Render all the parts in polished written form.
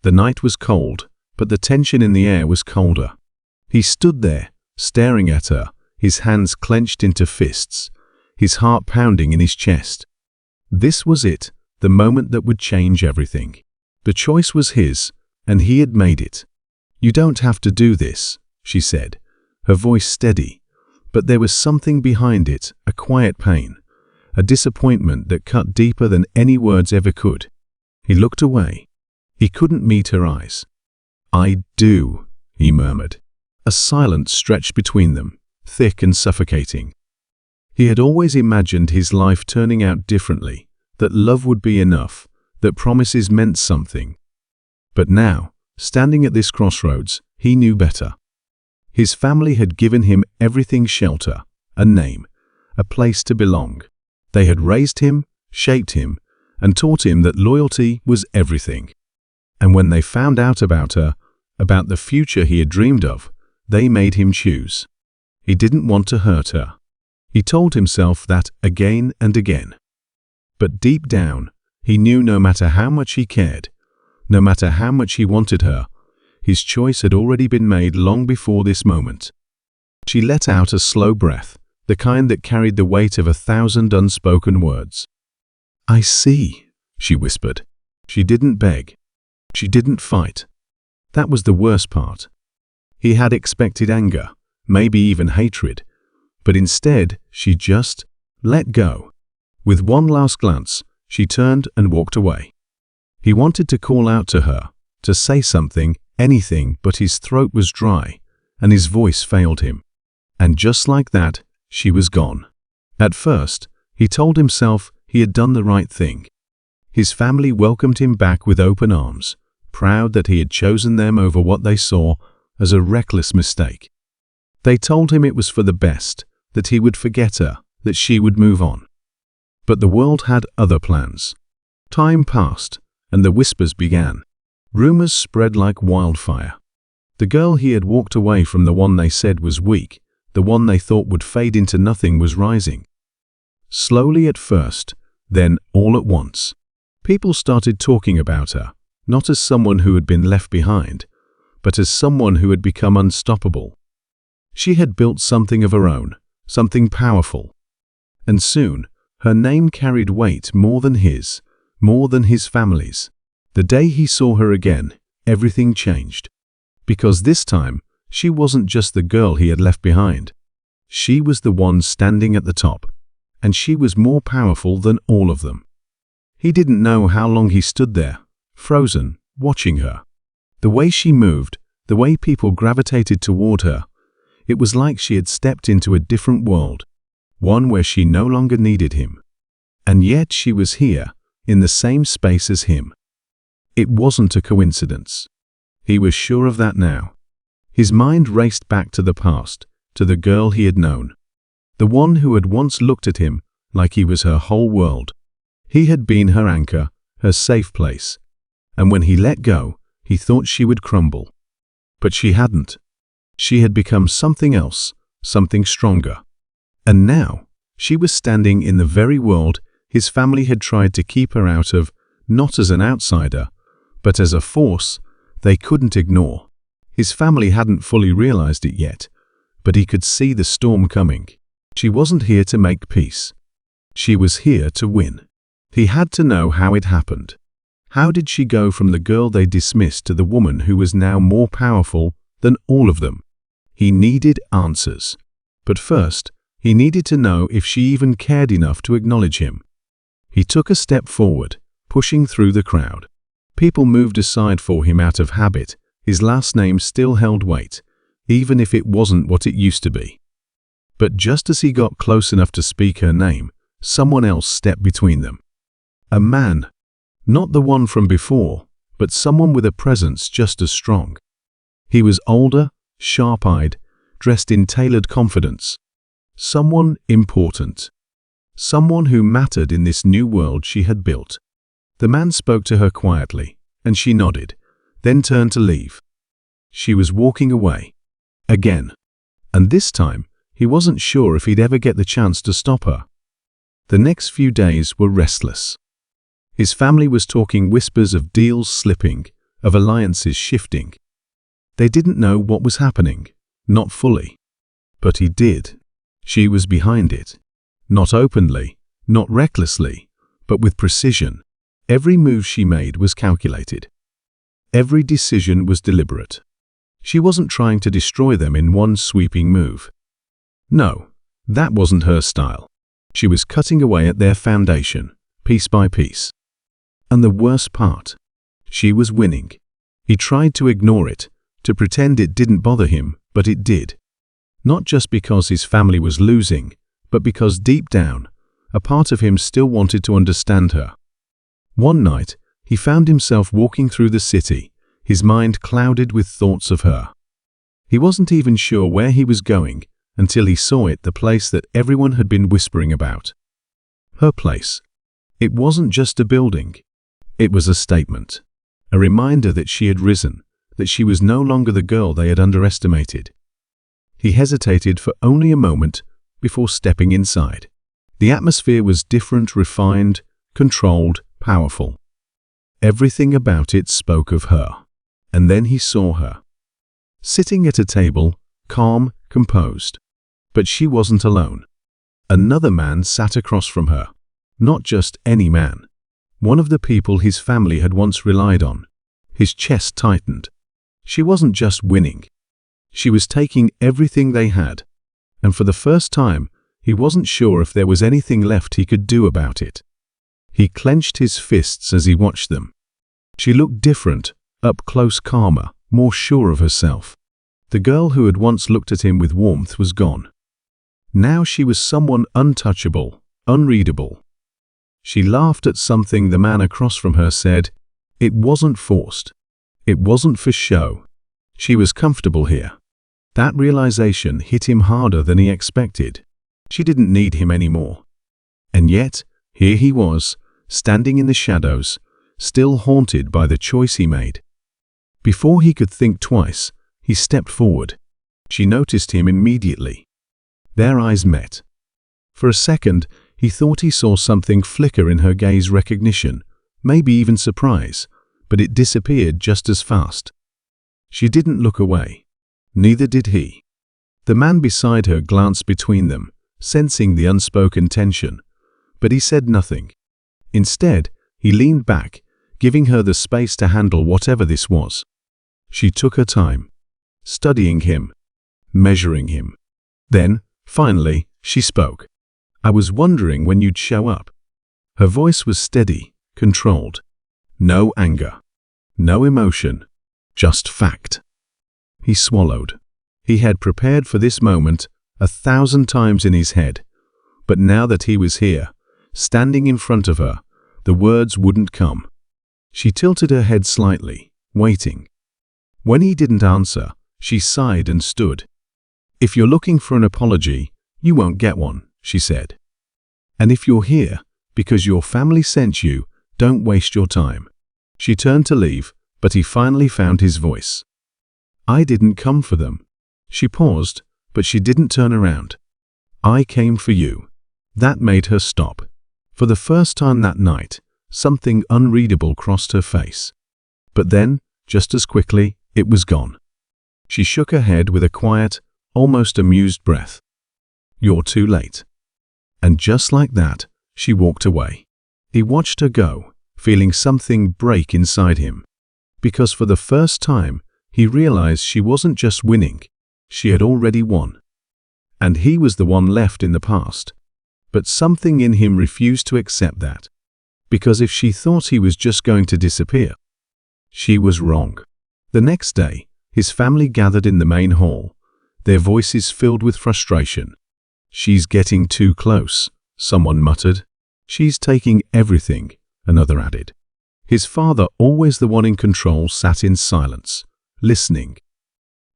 The night was cold, but the tension in the air was colder. He stood there, staring at her, his hands clenched into fists, his heart pounding in his chest. This was it, the moment that would change everything. The choice was his, and he had made it. "You don't have to do this," she said, her voice steady, but there was something behind it, a quiet pain, a disappointment that cut deeper than any words ever could. He looked away. He couldn't meet her eyes. "I do," he murmured. A silence stretched between them, thick and suffocating. He had always imagined his life turning out differently, that love would be enough, that promises meant something. But now, standing at this crossroads, he knew better. His family had given him everything: shelter, a name, a place to belong. They had raised him, shaped him, and taught him that loyalty was everything. And when they found out about her, about the future he had dreamed of, they made him choose. He didn't want to hurt her. He told himself that again and again. But deep down, he knew no matter how much he cared, no matter how much he wanted her, his choice had already been made long before this moment. She let out a slow breath, the kind that carried the weight of 1,000 unspoken words. "I see," she whispered. She didn't beg. She didn't fight. That was the worst part. He had expected anger, maybe even hatred, but instead she just let go. With one last glance, she turned and walked away. He wanted to call out to her, to say something, anything, but his throat was dry, and his voice failed him. And just like that, she was gone. At first, he told himself he had done the right thing. His family welcomed him back with open arms, proud that he had chosen them over what they saw as a reckless mistake. They told him it was for the best, that he would forget her, that she would move on. But the world had other plans. Time passed, and the whispers began. Rumors spread like wildfire. The girl he had walked away from, the one they said was weak, the one they thought would fade into nothing, was rising. Slowly at first, then all at once. People started talking about her, not as someone who had been left behind, but as someone who had become unstoppable. She had built something of her own, something powerful. And soon, her name carried weight more than his family's. The day he saw her again, everything changed. Because this time, she wasn't just the girl he had left behind. She was the one standing at the top, and she was more powerful than all of them. He didn't know how long he stood there, frozen, watching her. The way she moved, the way people gravitated toward her, it was like she had stepped into a different world, one where she no longer needed him. And yet she was here, in the same space as him. It wasn't a coincidence. He was sure of that now. His mind raced back to the past, to the girl he had known, the one who had once looked at him like he was her whole world. He had been her anchor, her safe place. And when he let go, he thought she would crumble. But she hadn't. She had become something else, something stronger. And now, she was standing in the very world his family had tried to keep her out of, not as an outsider, but as a force they couldn't ignore. His family hadn't fully realized it yet, but he could see the storm coming. She wasn't here to make peace. She was here to win. He had to know how it happened. How did she go from the girl they dismissed to the woman who was now more powerful than all of them? He needed answers. But first, he needed to know if she even cared enough to acknowledge him. He took a step forward, pushing through the crowd. People moved aside for him out of habit. His last name still held weight, even if it wasn't what it used to be. But just as he got close enough to speak her name, someone else stepped between them. A man. Not the one from before, but someone with a presence just as strong. He was older, sharp-eyed, dressed in tailored confidence. Someone important. Someone who mattered in this new world she had built. The man spoke to her quietly, and she nodded, then turned to leave. She was walking away. Again. And this time, he wasn't sure if he'd ever get the chance to stop her. The next few days were restless. His family was talking whispers of deals slipping, of alliances shifting. They didn't know what was happening, not fully. But he did. She was behind it. Not openly, not recklessly, but with precision. Every move she made was calculated. Every decision was deliberate. She wasn't trying to destroy them in one sweeping move. No, that wasn't her style. She was cutting away at their foundation, piece by piece. And the worst part, she was winning. He tried to ignore it, to pretend it didn't bother him, but it did. Not just because his family was losing, but because deep down, a part of him still wanted to understand her. One night, he found himself walking through the city, his mind clouded with thoughts of her. He wasn't even sure where he was going until he saw it, the place that everyone had been whispering about. Her place. It wasn't just a building. It was a statement. A reminder that she had risen, that she was no longer the girl they had underestimated. He hesitated for only a moment before stepping inside. The atmosphere was different, refined, controlled, powerful. Everything about it spoke of her. And then he saw her. Sitting at a table, calm, composed. But she wasn't alone. Another man sat across from her. Not just any man. One of the people his family had once relied on. His chest tightened. She wasn't just winning. She was taking everything they had. And for the first time, he wasn't sure if there was anything left he could do about it. He clenched his fists as he watched them. She looked different, up close, calmer, more sure of herself. The girl who had once looked at him with warmth was gone. Now she was someone untouchable, unreadable. She laughed at something the man across from her said. It wasn't forced. It wasn't for show. She was comfortable here. That realization hit him harder than he expected. She didn't need him anymore. And yet, here he was, standing in the shadows, still haunted by the choice he made. Before he could think twice, he stepped forward. She noticed him immediately. Their eyes met. For a second, he thought he saw something flicker in her gaze, recognition, maybe even surprise, but it disappeared just as fast. She didn't look away. Neither did he. The man beside her glanced between them, sensing the unspoken tension, but he said nothing. Instead, he leaned back, giving her the space to handle whatever this was. She took her time, studying him, measuring him. Then, finally, she spoke. I was wondering when you'd show up. Her voice was steady, controlled. No anger. No emotion. Just fact. He swallowed. He had prepared for this moment 1,000 times in his head. But now that he was here, standing in front of her, the words wouldn't come. She tilted her head slightly, waiting. When he didn't answer, she sighed and stood. If you're looking for an apology, you won't get one, she said. And if you're here because your family sent you, don't waste your time. She turned to leave, but he finally found his voice. I didn't come for them. She paused, but she didn't turn around. I came for you. That made her stop. For the first time that night, something unreadable crossed her face. But then, just as quickly, it was gone. She shook her head with a quiet, almost amused breath. You're too late. And just like that, she walked away. He watched her go, feeling something break inside him. Because for the first time, he realized she wasn't just winning, she had already won. And he was the one left in the past. But something in him refused to accept that. Because if she thought he was just going to disappear, she was wrong. The next day, his family gathered in the main hall, their voices filled with frustration. She's getting too close, someone muttered. She's taking everything, another added. His father, always the one in control, sat in silence, listening.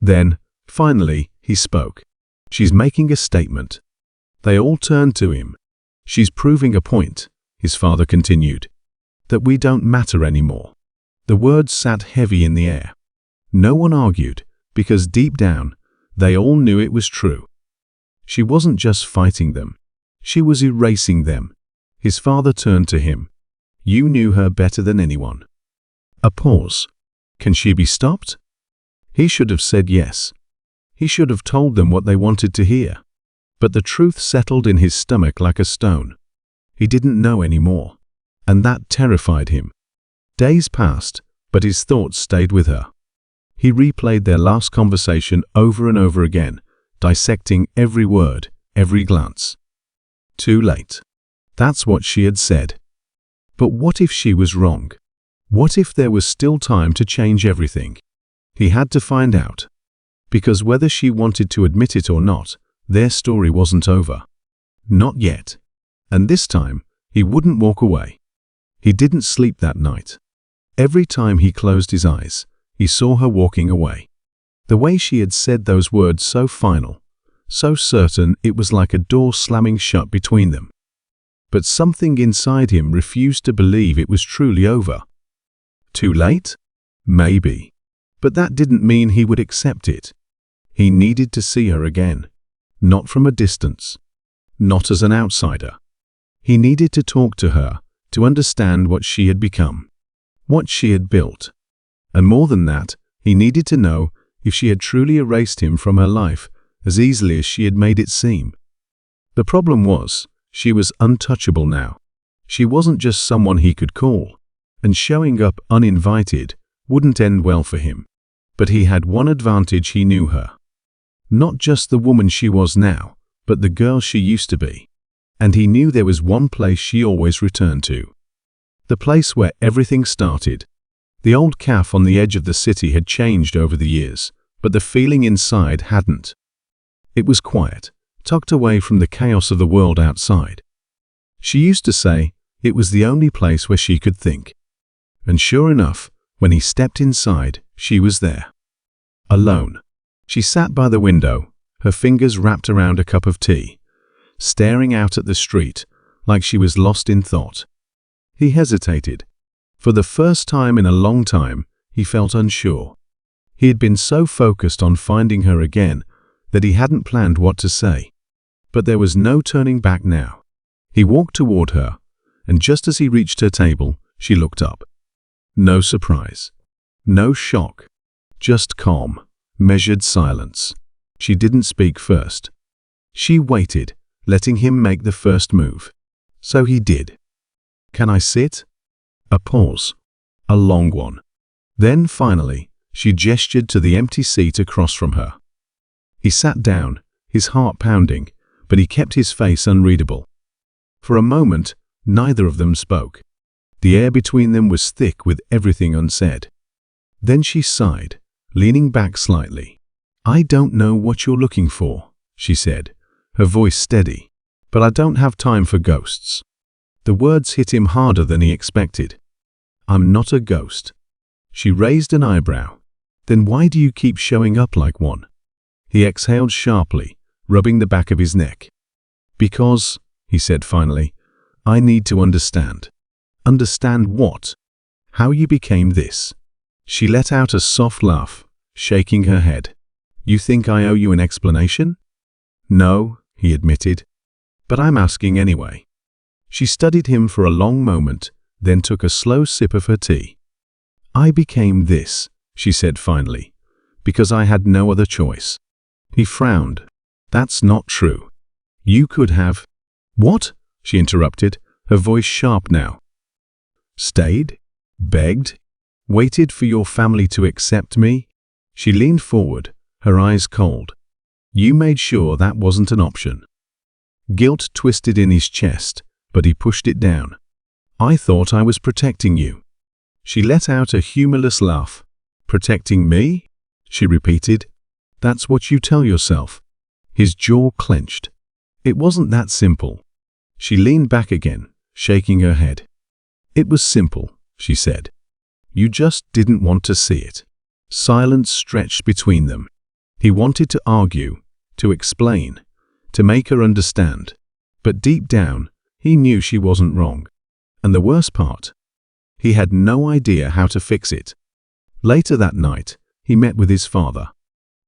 Then, finally, he spoke. She's making a statement. They all turned to him. She's proving a point, his father continued. That we don't matter anymore. The words sat heavy in the air. No one argued, because deep down, they all knew it was true. She wasn't just fighting them. She was erasing them. His father turned to him. You knew her better than anyone. A pause. Can she be stopped? He should have said yes. He should have told them what they wanted to hear. But the truth settled in his stomach like a stone. He didn't know anymore, and that terrified him. Days passed, but his thoughts stayed with her. He replayed their last conversation over and over again, dissecting every word, every glance. Too late. That's what she had said. But what if she was wrong? What if there was still time to change everything? He had to find out. Because whether she wanted to admit it or not, their story wasn't over. Not yet. And this time, he wouldn't walk away. He didn't sleep that night. Every time he closed his eyes, he saw her walking away. The way she had said those words, so final, so certain, it was like a door slamming shut between them. But something inside him refused to believe it was truly over. Too late? Maybe. But that didn't mean he would accept it. He needed to see her again. Not from a distance. Not as an outsider. He needed to talk to her, to understand what she had become. What she had built. And more than that, he needed to know if she had truly erased him from her life as easily as she had made it seem. The problem was, she was untouchable now. She wasn't just someone he could call, and showing up uninvited wouldn't end well for him. But he had one advantage: he knew her. Not just the woman she was now, but the girl she used to be. And he knew there was one place she always returned to. The place where everything started. The old cafe on the edge of the city had changed over the years, but the feeling inside hadn't. It was quiet, tucked away from the chaos of the world outside. She used to say it was the only place where she could think. And sure enough, when he stepped inside, she was there. Alone. She sat by the window, her fingers wrapped around a cup of tea, staring out at the street like she was lost in thought. He hesitated. For the first time in a long time, he felt unsure. He had been so focused on finding her again that he hadn't planned what to say. But there was no turning back now. He walked toward her, and just as he reached her table, she looked up. No surprise. No shock. Just calm, measured silence. She didn't speak first. She waited, letting him make the first move. So he did. "Can I sit?" A pause. A long one. Then finally, she gestured to the empty seat across from her. He sat down, his heart pounding, but he kept his face unreadable. For a moment, neither of them spoke. The air between them was thick with everything unsaid. Then she sighed, leaning back slightly. "I don't know what you're looking for," she said, her voice steady, "but I don't have time for ghosts." The words hit him harder than he expected. "I'm not a ghost." She raised an eyebrow. "Then why do you keep showing up like one?" He exhaled sharply, rubbing the back of his neck. "Because," he said finally, "I need to understand." "Understand what?" "How you became this." She let out a soft laugh, shaking her head. "You think I owe you an explanation?" "No," he admitted. "But I'm asking anyway." She studied him for a long moment, then took a slow sip of her tea. "I became this," she said finally, "because I had no other choice." He frowned. "That's not true. You could have—" "What?" she interrupted, her voice sharp now. "Stayed? Begged? Waited for your family to accept me?" She leaned forward, her eyes cold. "You made sure that wasn't an option." Guilt twisted in his chest, but he pushed it down. "I thought I was protecting you." She let out a humorless laugh. "Protecting me?" she repeated. "That's what you tell yourself." His jaw clenched. "It wasn't that simple." She leaned back again, shaking her head. "It was simple," she said. "You just didn't want to see it." Silence stretched between them. He wanted to argue, to explain, to make her understand. But deep down, he knew she wasn't wrong. And the worst part? He had no idea how to fix it. Later that night, he met with his father.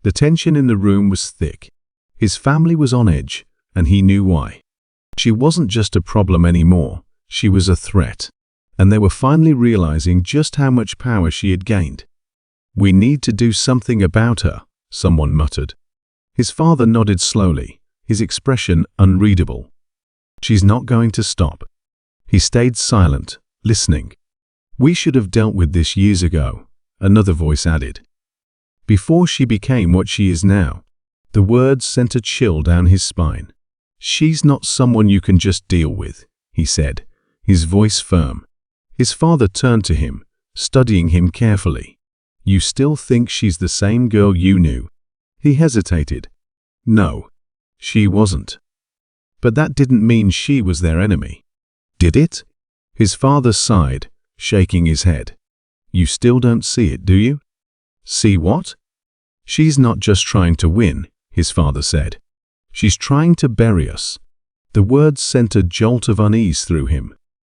The tension in the room was thick. His family was on edge, and he knew why. She wasn't just a problem anymore, she was a threat. And they were finally realizing just how much power she had gained. "We need to do something about her," someone muttered. His father nodded slowly, his expression unreadable. "She's not going to stop." He stayed silent, listening. "We should have dealt with this years ago," another voice added. "Before she became what she is now." The words sent a chill down his spine. "She's not someone you can just deal with," he said, his voice firm. His father turned to him, studying him carefully. "You still think she's the same girl you knew?" He hesitated. "No, she wasn't." "But that didn't mean she was their enemy, did it?" His father sighed, shaking his head. "You still don't see it, do you?" "See what?" "She's not just trying to win," his father said. "She's trying to bury us." The words sent a jolt of unease through him.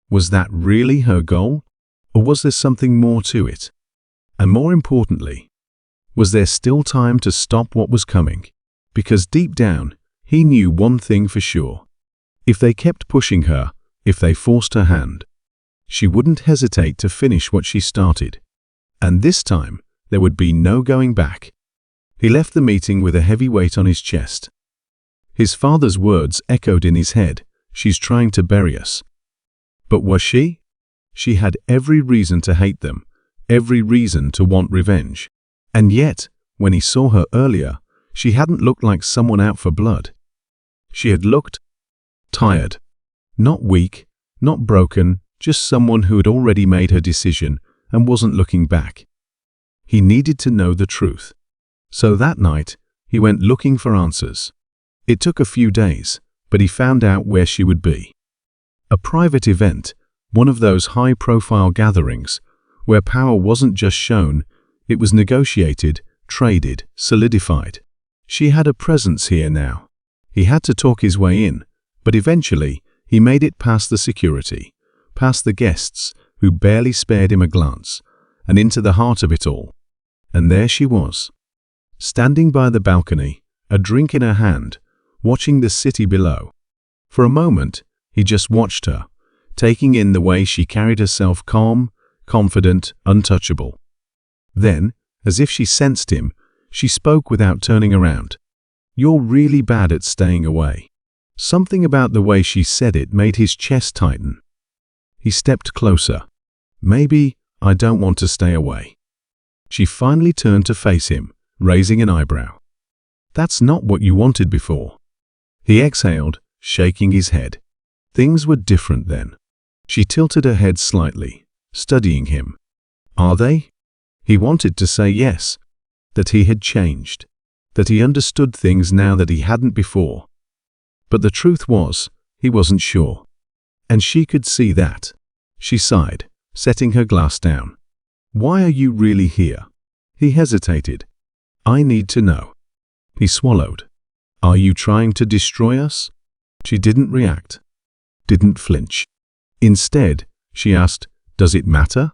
Was that really her goal? Or was there something more to it? And more importantly, was there still time to stop what was coming? Because deep down, he knew one thing for sure. If they kept pushing her, if they forced her hand, she wouldn't hesitate to finish what she started. And this time, there would be no going back. He left the meeting with a heavy weight on his chest. His father's words echoed in his head, "She's trying to bury us." But was she? She had every reason to hate them, every reason to want revenge. And yet, when he saw her earlier, she hadn't looked like someone out for blood. She had looked tired. Not weak, not broken, just someone who had already made her decision and wasn't looking back. He needed to know the truth. So that night, he went looking for answers. It took a few days, but he found out where she would be. A private event, one of those high-profile gatherings, where power wasn't just shown, it was negotiated, traded, solidified. She had a presence here now. He had to talk his way in, but eventually, he made it past the security, past the guests, who barely spared him a glance, and into the heart of it all. And there she was, standing by the balcony, a drink in her hand, watching the city below. For a moment, he just watched her, taking in the way she carried herself, calm, confident, untouchable. Then, as if she sensed him, she spoke without turning around. "You're really bad at staying away." Something about the way she said it made his chest tighten. He stepped closer. "Maybe I don't want to stay away." She finally turned to face him, raising an eyebrow. "That's not what you wanted before." He exhaled, shaking his head. Things were different then. She tilted her head slightly, studying him. "Are they?" He wanted to say yes, that he had changed, that he understood things now that he hadn't before. But the truth was, he wasn't sure. And she could see that. She sighed, setting her glass down. "Why are you really here?" He hesitated. "I need to know." He swallowed. "Are you trying to destroy us?" She didn't react, didn't flinch. Instead, she asked, "Does it matter?"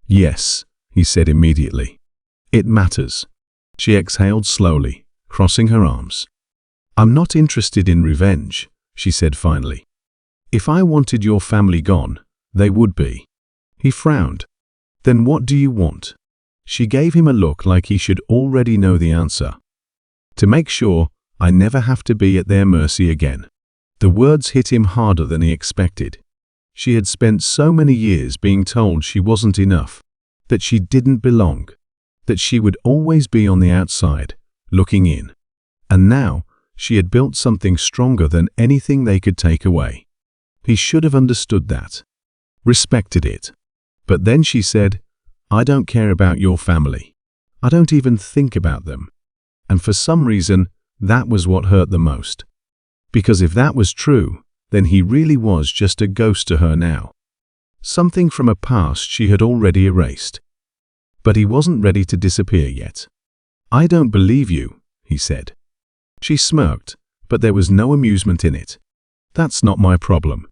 "Yes," he said immediately. "It matters." She exhaled slowly, crossing her arms. "I'm not interested in revenge," she said finally. "If I wanted your family gone, they would be." He frowned. "Then what do you want?" She gave him a look like he should already know the answer. "To make sure I never have to be at their mercy again." The words hit him harder than he expected. She had spent so many years being told she wasn't enough, that she didn't belong, that she would always be on the outside, looking in. And now, she had built something stronger than anything they could take away. He should have understood that, respected it. But then she said, "I don't care about your family. I don't even think about them." And for some reason, that was what hurt the most. Because if that was true, then he really was just a ghost to her now. Something from a past she had already erased. But he wasn't ready to disappear yet. "I don't believe you," he said. She smirked, but there was no amusement in it. "That's not my problem."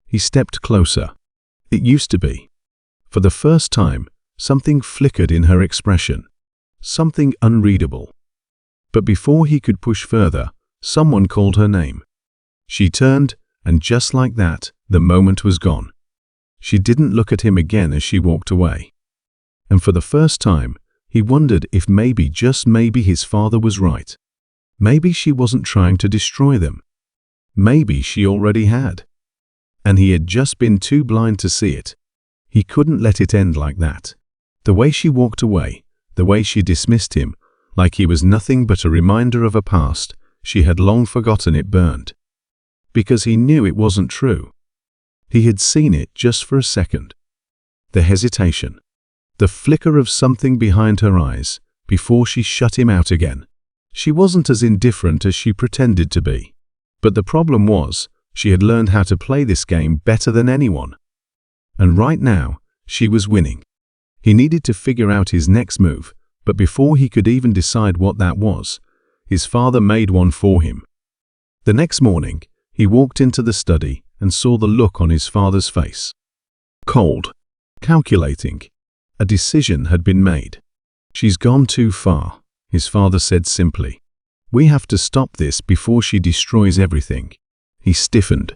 He stepped closer. It used to be. For the first time, something flickered in her expression. Something unreadable. But before he could push further, someone called her name. She turned, and just like that, the moment was gone. She didn't look at him again as she walked away. And for the first time, He wondered if maybe, just maybe, his father was right. Maybe she wasn't trying to destroy them. Maybe she already had. And he had just been too blind to see it. He couldn't let it end like that. The way she walked away, the way she dismissed him, like he was nothing but a reminder of a past she had long forgotten, it burned. Because he knew it wasn't true. He had seen it just for a second. The hesitation. The flicker of something behind her eyes before she shut him out again. She wasn't as indifferent as she pretended to be. But the problem was, she had learned how to play this game better than anyone. And right now, she was winning. He needed to figure out his next move, but before he could even decide what that was, his father made one for him. The next morning, he walked into the study and saw the look on his father's face. Cold. Calculating. A decision had been made. She's gone too far, his father said simply. We have to stop this before she destroys everything. He stiffened.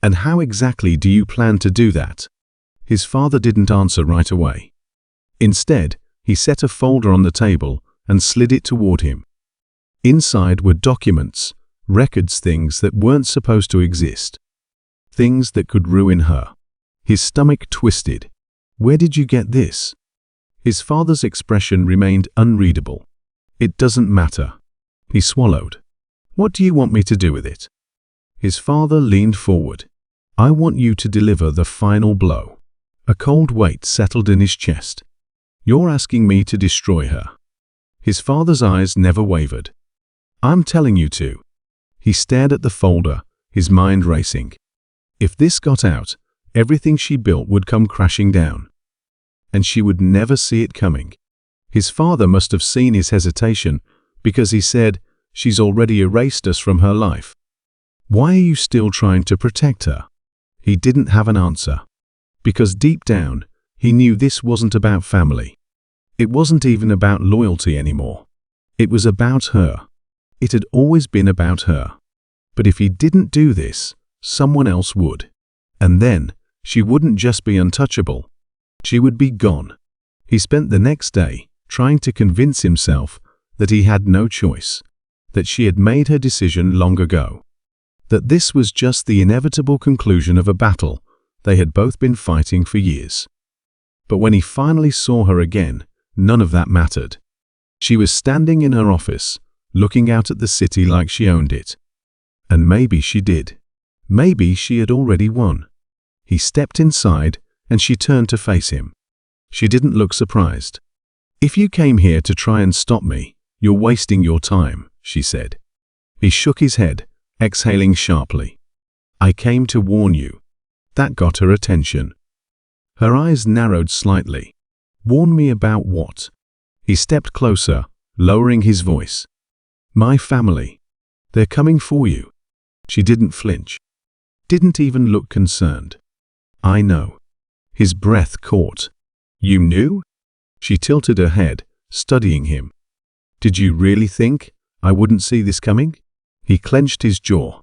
And how exactly do you plan to do that? His father didn't answer right away. Instead, he set a folder on the table and slid it toward him. Inside were documents, records, things that weren't supposed to exist. Things that could ruin her. His stomach twisted. Where did you get this? His father's expression remained unreadable. It doesn't matter. He swallowed. What do you want me to do with it? His father leaned forward. I want you to deliver the final blow. A cold weight settled in his chest. You're asking me to destroy her. His father's eyes never wavered. I'm telling you to. He stared at the folder, his mind racing. If this got out, everything she built would come crashing down. And she would never see it coming. His father must have seen his hesitation, because he said, she's already erased us from her life. Why are you still trying to protect her? He didn't have an answer. Because deep down, he knew this wasn't about family. It wasn't even about loyalty anymore. It was about her. It had always been about her. But if he didn't do this, someone else would. And then, she wouldn't just be untouchable. She would be gone. He spent the next day trying to convince himself that he had no choice, that she had made her decision long ago, that this was just the inevitable conclusion of a battle they had both been fighting for years. But when he finally saw her again, none of that mattered. She was standing in her office, looking out at the city like she owned it. And maybe she did. Maybe she had already won. He stepped inside, and she turned to face him. She didn't look surprised. If you came here to try and stop me, you're wasting your time, she said. He shook his head, exhaling sharply. I came to warn you. That got her attention. Her eyes narrowed slightly. Warn me about what? He stepped closer, lowering his voice. My family. They're coming for you. She didn't flinch. Didn't even look concerned. I know. His breath caught. You knew? She tilted her head, studying him. Did you really think I wouldn't see this coming? He clenched his jaw.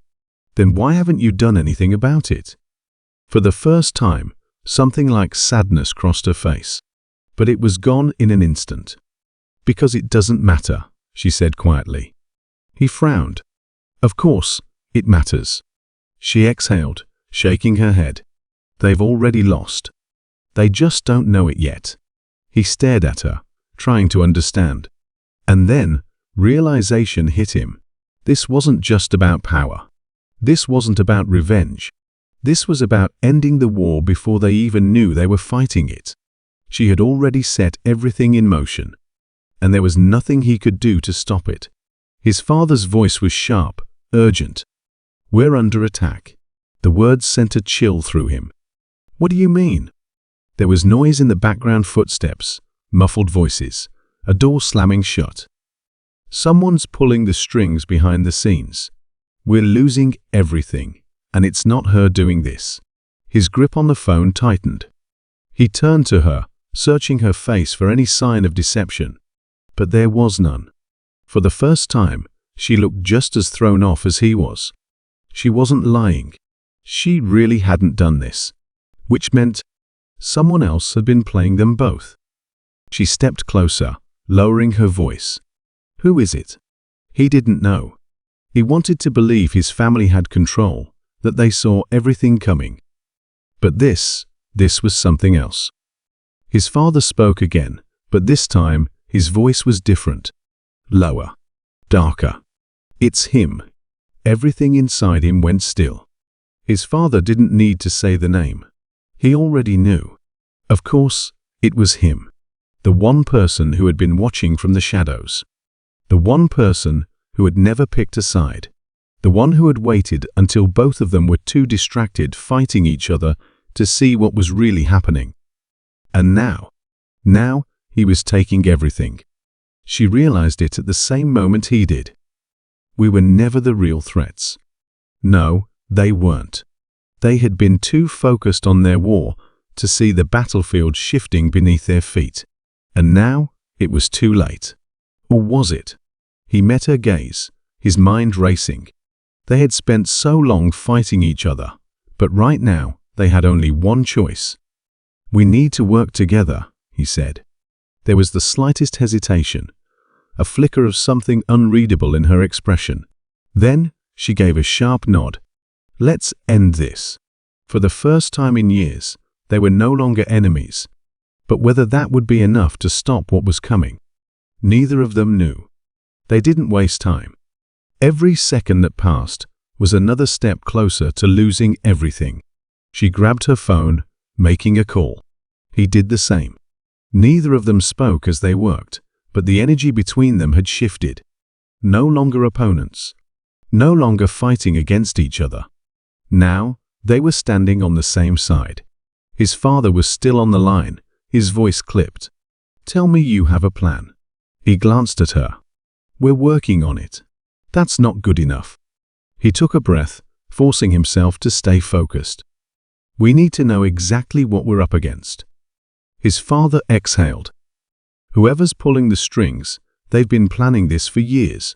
Then why haven't you done anything about it? For the first time, something like sadness crossed her face. But it was gone in an instant. Because it doesn't matter, she said quietly. He frowned. Of course, it matters. She exhaled, shaking her head. They've already lost. They just don't know it yet. He stared at her, trying to understand. And then, realization hit him. This wasn't just about power. This wasn't about revenge. This was about ending the war before they even knew they were fighting it. She had already set everything in motion, and there was nothing he could do to stop it. His father's voice was sharp, urgent. We're under attack. The words sent a chill through him. What do you mean? There was noise in the background, footsteps, muffled voices, a door slamming shut. Someone's pulling the strings behind the scenes. We're losing everything, and it's not her doing this. His grip on the phone tightened. He turned to her, searching her face for any sign of deception. But there was none. For the first time, she looked just as thrown off as he was. She wasn't lying. She really hadn't done this. Which meant someone else had been playing them both. She stepped closer, lowering her voice. Who is it? He didn't know. He wanted to believe his family had control, that they saw everything coming. But this was something else. His father spoke again, but this time his voice was different. Lower. Darker. It's him. Everything inside him went still. His father didn't need to say the name. He already knew. Of course, it was him. The one person who had been watching from the shadows. The one person who had never picked a side. The one who had waited until both of them were too distracted fighting each other to see what was really happening. And now he was taking everything. She realized it at the same moment he did. We were never the real threats. No, they weren't. They had been too focused on their war to see the battlefield shifting beneath their feet. And now it was too late. Or was it? He met her gaze, his mind racing. They had spent so long fighting each other, but right now they had only one choice. We need to work together, he said. There was the slightest hesitation, a flicker of something unreadable in her expression. Then she gave a sharp nod. Let's end this. For the first time in years, they were no longer enemies. But whether that would be enough to stop what was coming, neither of them knew. They didn't waste time. Every second that passed was another step closer to losing everything. She grabbed her phone, making a call. He did the same. Neither of them spoke as they worked, but the energy between them had shifted. No longer opponents. No longer fighting against each other. Now, they were standing on the same side. His father was still on the line, his voice clipped. Tell me you have a plan. He glanced at her. We're working on it. That's not good enough. He took a breath, forcing himself to stay focused. We need to know exactly what we're up against. His father exhaled. Whoever's pulling the strings, they've been planning this for years.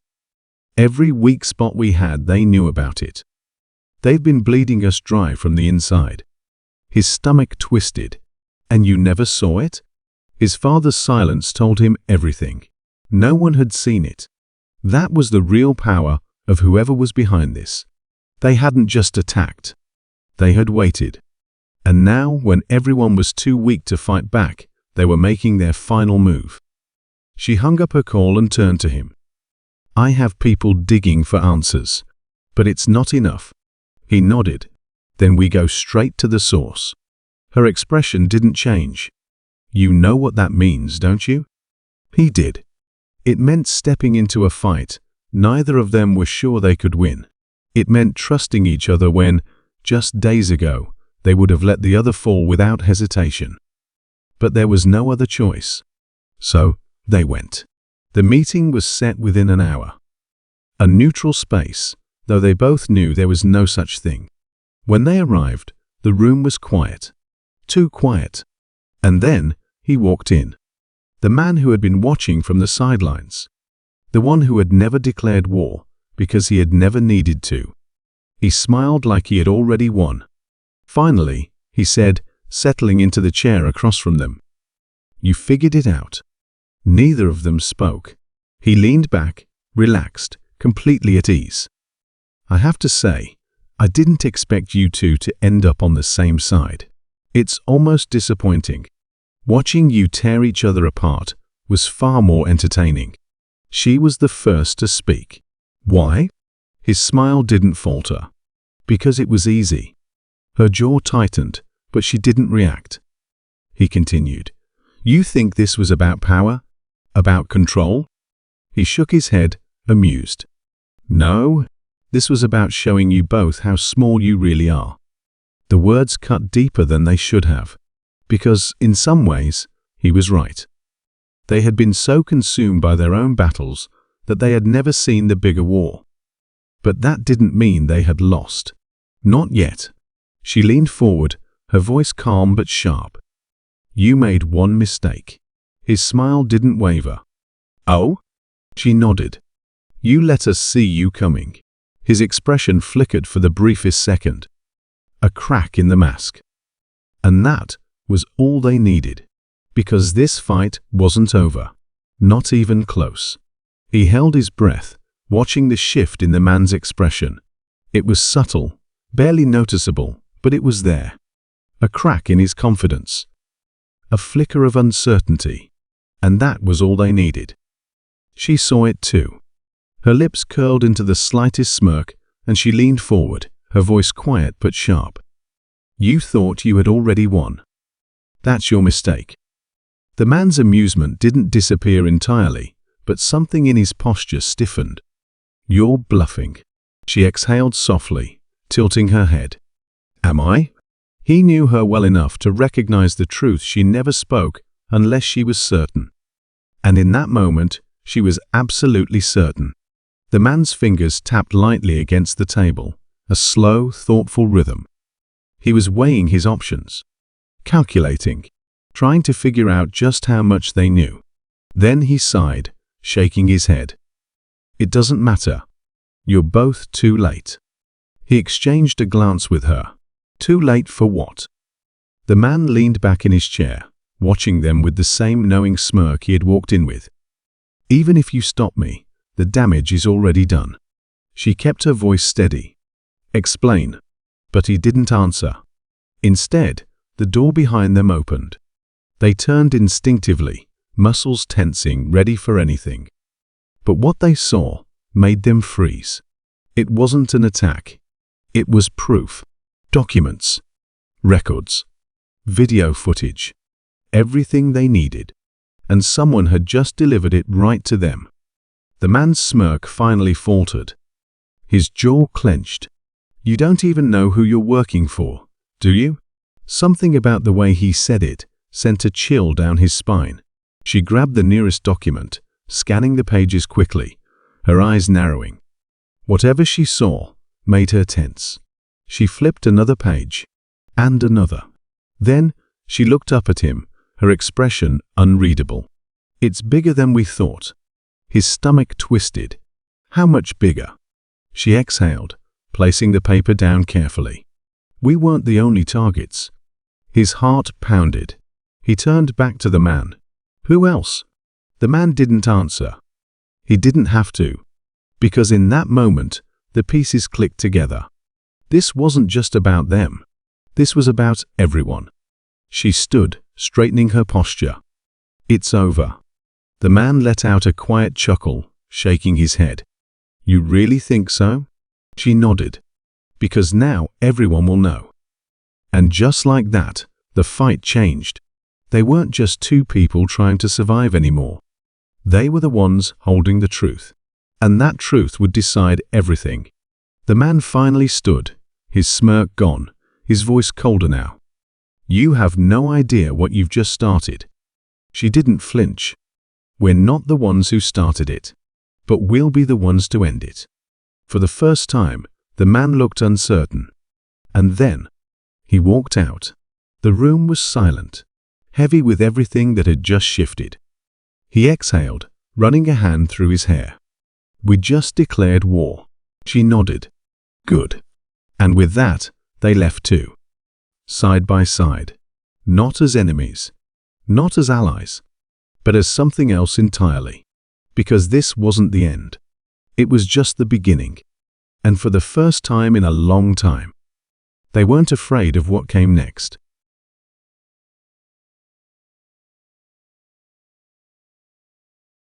Every weak spot we had, they knew about it. They've been bleeding us dry from the inside. His stomach twisted. And you never saw it? His father's silence told him everything. No one had seen it. That was the real power of whoever was behind this. They hadn't just attacked. They had waited. And now, when everyone was too weak to fight back, they were making their final move. She hung up her call and turned to him. I have people digging for answers. But it's not enough. He nodded. Then we go straight to the source. Her expression didn't change. You know what that means, don't you? He did. It meant stepping into a fight. Neither of them were sure they could win. It meant trusting each other when, just days ago, they would have let the other fall without hesitation. But there was no other choice. So, they went. The meeting was set within an hour. A neutral space, though they both knew there was no such thing. When they arrived, the room was quiet. Too quiet. And then, he walked in. The man who had been watching from the sidelines. The one who had never declared war, because he had never needed to. He smiled like he had already won. Finally, he said, settling into the chair across from them. You figured it out. Neither of them spoke. He leaned back, relaxed, completely at ease. I have to say, I didn't expect you two to end up on the same side. It's almost disappointing. Watching you tear each other apart was far more entertaining. She was the first to speak. Why? His smile didn't falter. Because it was easy. Her jaw tightened, but she didn't react. He continued. You think this was about power? About control? He shook his head, amused. No, this was about showing you both how small you really are. The words cut deeper than they should have, because, in some ways, he was right. They had been so consumed by their own battles that they had never seen the bigger war. But that didn't mean they had lost. Not yet. She leaned forward, her voice calm but sharp. You made one mistake. His smile didn't waver. Oh? She nodded. You let us see you coming. His expression flickered for the briefest second. A crack in the mask. And that was all they needed. Because this fight wasn't over. Not even close. He held his breath, watching the shift in the man's expression. It was subtle, barely noticeable, but it was there. A crack in his confidence. A flicker of uncertainty. And that was all they needed. She saw it too. Her lips curled into the slightest smirk, and she leaned forward, her voice quiet but sharp. "You thought you had already won. That's your mistake." The man's amusement didn't disappear entirely, but something in his posture stiffened. "You're bluffing." She exhaled softly, tilting her head. "Am I?" He knew her well enough to recognize the truth she never spoke unless she was certain. And in that moment, she was absolutely certain. The man's fingers tapped lightly against the table, a slow, thoughtful rhythm. He was weighing his options, calculating, trying to figure out just how much they knew. Then he sighed, shaking his head. "It doesn't matter. You're both too late." He exchanged a glance with her. Too late for what? The man leaned back in his chair, watching them with the same knowing smirk he had walked in with. "Even if you stop me, the damage is already done." She kept her voice steady. "Explain." But he didn't answer. Instead, the door behind them opened. They turned instinctively, muscles tensing, ready for anything. But what they saw made them freeze. It wasn't an attack. It was proof. Documents. Records. Video footage. Everything they needed. And someone had just delivered it right to them. The man's smirk finally faltered. His jaw clenched. "You don't even know who you're working for, do you?" Something about the way he said it sent a chill down his spine. She grabbed the nearest document, scanning the pages quickly, her eyes narrowing. Whatever she saw made her tense. She flipped another page, and another. Then she looked up at him, her expression unreadable. "It's bigger than we thought." His stomach twisted. "How much bigger?" She exhaled, placing the paper down carefully. "We weren't the only targets." His heart pounded. He turned back to the man. "Who else?" The man didn't answer. He didn't have to, because in that moment, the pieces clicked together. This wasn't just about them. This was about everyone. She stood, straightening her posture. "It's over." The man let out a quiet chuckle, shaking his head. "You really think so?" She nodded. "Because now everyone will know." And just like that, the fight changed. They weren't just two people trying to survive anymore. They were the ones holding the truth. And that truth would decide everything. The man finally stood, his smirk gone, his voice colder now. "You have no idea what you've just started." She didn't flinch. "We're not the ones who started it, but we'll be the ones to end it." For the first time, the man looked uncertain. And then, he walked out. The room was silent, heavy with everything that had just shifted. He exhaled, running a hand through his hair. "We just declared war." She nodded. "Good." And with that, they left too. Side by side. Not as enemies. Not as allies. But as something else entirely. Because this wasn't the end. It was just the beginning. And for the first time in a long time, they weren't afraid of what came next.